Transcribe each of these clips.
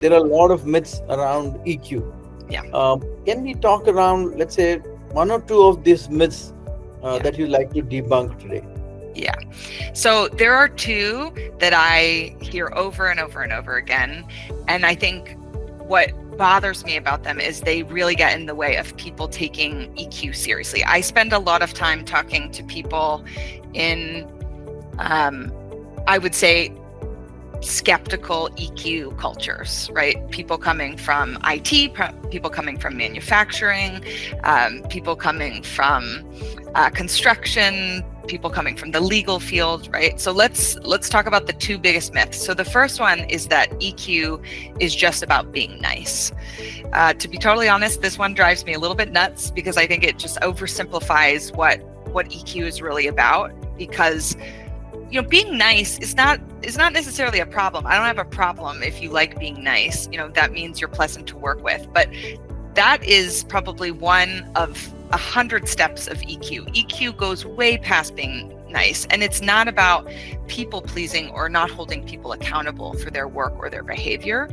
there are a lot of myths around EQ. Yeah. Can we talk around, let's say, one or two of these myths Yeah. that you'd like to debunk today? Yeah. So there are two that I hear over and over and over again. And I think what bothers me about them is they really get in the way of people taking EQ seriously. I spend a lot of time talking to people in, I would say, skeptical EQ cultures, right? People coming from IT, people coming from manufacturing, people coming from construction, people coming from the legal field, right? So let's talk about the two biggest myths. So the first one is that EQ is just about being nice. To be totally honest, this one drives me a little bit nuts because I think it just oversimplifies what EQ is really about. Because being nice is not necessarily a problem. I don't have a problem if you like being nice. That means you're pleasant to work with. But that is probably one of 100 steps of EQ. EQ goes way past being nice, and it's not about people pleasing or not holding people accountable for their work or their behavior.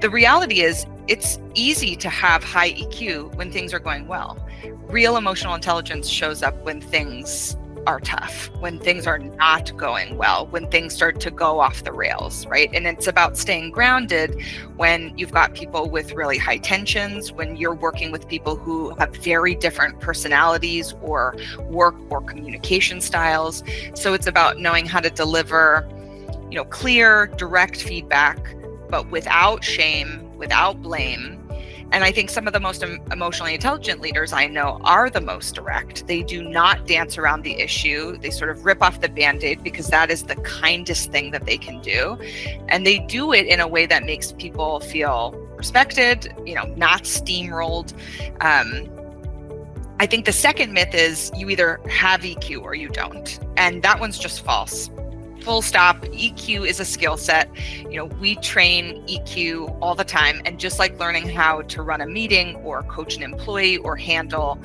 The reality is it's easy to have high EQ when things are going well. Real emotional intelligence shows up when things are tough, when things are not going well, when things start to go off the rails, right? And it's about staying grounded when you've got people with really high tensions, when you're working with people who have very different personalities or work or communication styles. So it's about knowing how to deliver, clear, direct feedback, but without shame, without blame. And I think some of the most emotionally intelligent leaders I know are the most direct. They do not dance around the issue. They sort of rip off the Band-Aid because that is the kindest thing that they can do. And they do it in a way that makes people feel respected, not steamrolled. I think the second myth is you either have EQ or you don't. And that one's just false. Full stop. EQ is a skill set. We train EQ all the time. And just like learning how to run a meeting or coach an employee or handle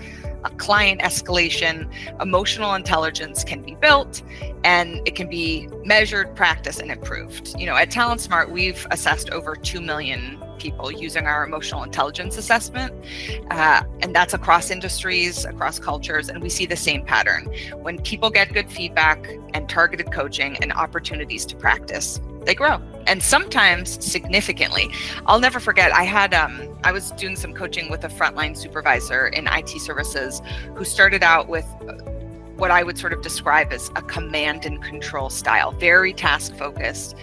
a client escalation, emotional intelligence can be built and it can be measured, practiced, and improved. At TalentSmart, we've assessed over 2 million people using our emotional intelligence assessment. And that's across industries, across cultures. And we see the same pattern. When people get good feedback and targeted coaching and opportunities to practice, they grow. And sometimes significantly. I'll never forget, I was doing some coaching with a frontline supervisor in IT services who started out with what I would sort of describe as a command and control style, very task focused,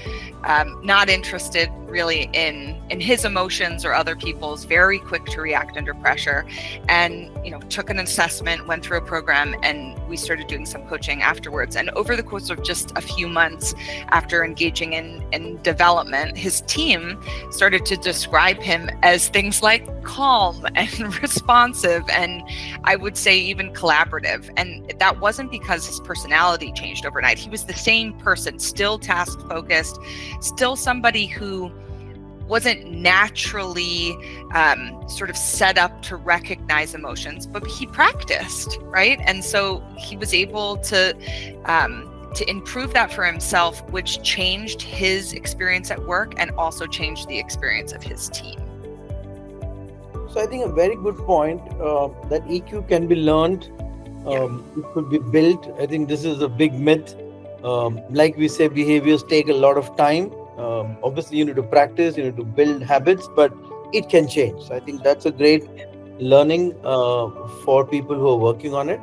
not interested really in his emotions or other people's, very quick to react under pressure, and took an assessment, went through a program, and we started doing some coaching afterwards. And over the course of just a few months after engaging in development, his team started to describe him as things like calm and responsive, and I would say even collaborative. And that wasn't because his personality changed overnight. He was the same person, still task focused, still somebody who wasn't naturally sort of set up to recognize emotions, but he practiced, right? And so he was able to improve that for himself, which changed his experience at work and also changed the experience of his team. So I think a very good point that EQ can be learned. It could be built. I think this is a big myth. Like we say, behaviors take a lot of time. Obviously, you need to practice, you need to build habits, but it can change. So I think that's a great learning for people who are working on it.